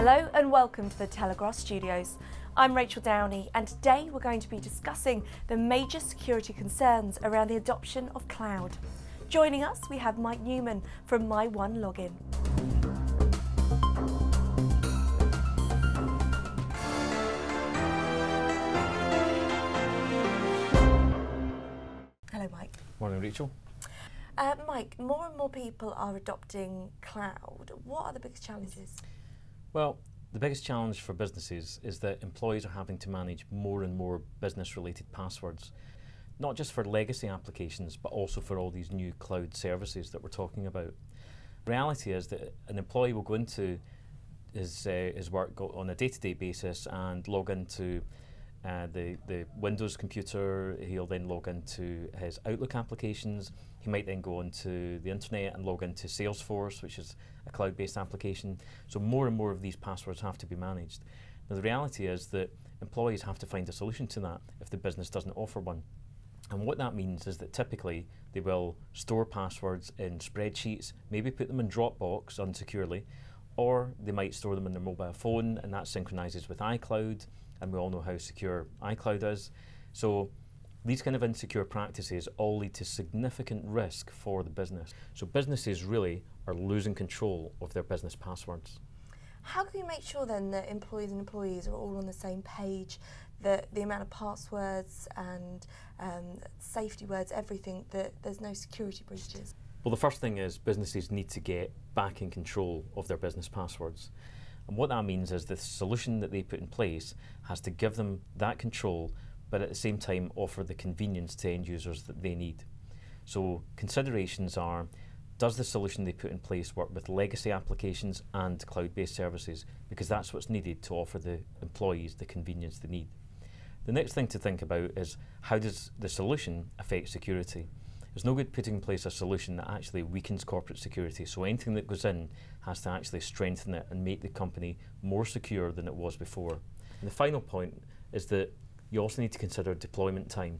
Hello and welcome to the Telegraph studios. I'm Rachel Downey and today we're going to be discussing the major security concerns around the adoption of cloud. Joining us we have Mike Newman from My One Login. Hello Mike. Morning Rachel. Mike, more and more people are adopting cloud. What are the biggest challenges? Well, the biggest challenge for businesses is that employees are having to manage more and more business-related passwords, not just for legacy applications, but also for all these new cloud services that we're talking about. The reality is that an employee will go into his work on a day-to-day basis and log into the Windows computer. He'll then log into his Outlook applications. He might then go onto the internet and log into Salesforce, which is a cloud-based application. So more and more of these passwords have to be managed. Now the reality is that employees have to find a solution to that if the business doesn't offer one. And what that means is that typically they will store passwords in spreadsheets, maybe put them in Dropbox unsecurely, or they might store them in their mobile phone, and that synchronizes with iCloud, and we all know how secure iCloud is. So these kind of insecure practices all lead to significant risk for the business. So businesses really are losing control of their business passwords. How can we make sure then that employees are all on the same page, that the amount of passwords and safety words, everything, that there's no security breaches? Well, the first thing is businesses need to get back in control of their business passwords. And what that means is the solution that they put in place has to give them that control, but at the same time offer the convenience to end users that they need. So considerations are, does the solution they put in place work with legacy applications and cloud-based services? Because that's what's needed to offer the employees the convenience they need. The next thing to think about is, how does the solution affect security? It's no good putting in place a solution that actually weakens corporate security, so anything that goes in has to actually strengthen it and make the company more secure than it was before. And the final point is that you also need to consider deployment time.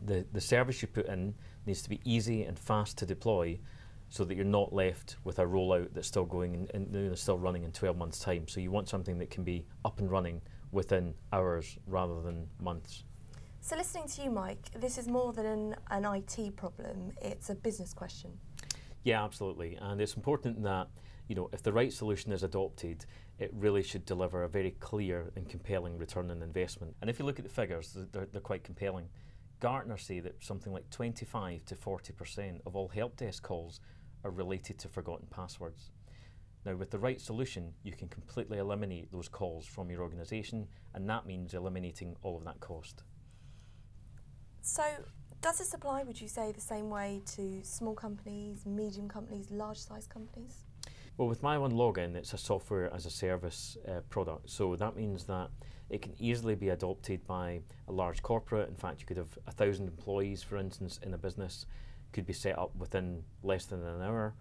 The service you put in needs to be easy and fast to deploy, so that you're not left with a rollout that's still going and still running in 12 months' time. So you want something that can be up and running within hours rather than months. So listening to you, Mike, this is more than an IT problem, it's a business question. Yeah, absolutely. And it's important that, if the right solution is adopted, it really should deliver a very clear and compelling return on investment. And if you look at the figures, they're quite compelling. Gartner say that something like 25 to 40% of all help desk calls are related to forgotten passwords. Now, with the right solution, you can completely eliminate those calls from your organisation, and that means eliminating all of that cost. So, does this apply, would you say, the same way to small companies, medium companies, large-sized companies? Well, with My One Login, it's a software as a service product, so that means that it can easily be adopted by a large corporate. In fact, you could have 1,000 employees, for instance, in a business, could be set up within less than an hour.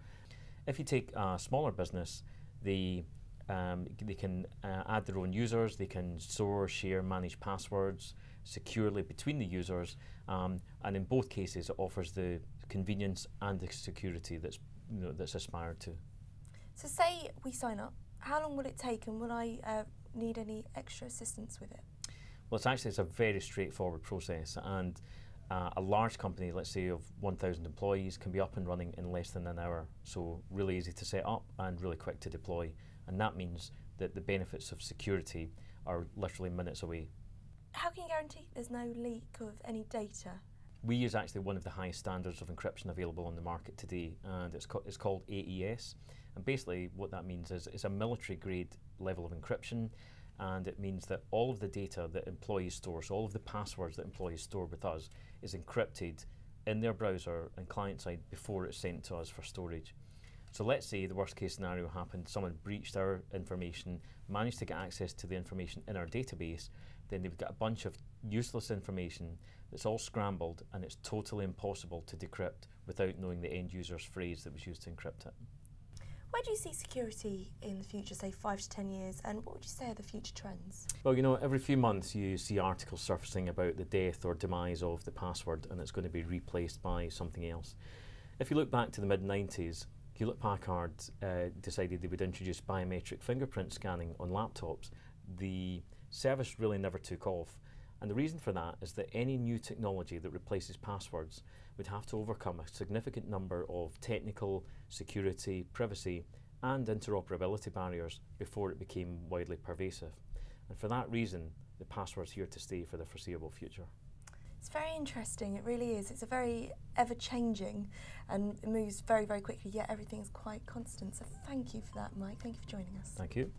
If you take a smaller business, they can add their own users, they can store, share, manage passwords securely between the users, and in both cases it offers the convenience and the security that's aspired to. So say we sign up, how long will it take, and will I need any extra assistance with it? Well, it's a very straightforward process, and a large company, let's say of 1,000 employees, can be up and running in less than an hour. So really easy to set up and really quick to deploy. And that means that the benefits of security are literally minutes away. How can you guarantee there's no leak of any data? We use actually one of the highest standards of encryption available on the market today, and it's called AES. And basically what that means is it's a military grade level of encryption, and it means that all of the data that employees store, so all of the passwords that employees store with us, is encrypted in their browser and client side before it's sent to us for storage. So let's say the worst case scenario happened, someone breached our information, managed to get access to the information in our database, then they've got a bunch of useless information that's all scrambled, and it's totally impossible to decrypt without knowing the end user's phrase that was used to encrypt it. Where do you see security in the future, say 5 to 10 years, and what would you say are the future trends? Well, every few months you see articles surfacing about the death or demise of the password, and it's going to be replaced by something else. If you look back to the mid-90s, Hewlett-Packard decided they would introduce biometric fingerprint scanning on laptops, the service really never took off. And the reason for that is that any new technology that replaces passwords would have to overcome a significant number of technical, security, privacy, and interoperability barriers before it became widely pervasive. And for that reason, the password's here to stay for the foreseeable future. It's very interesting, it really is. It's a very ever-changing and it moves very, very quickly, yet everything is quite constant. So thank you for that, Mike. Thank you for joining us. Thank you.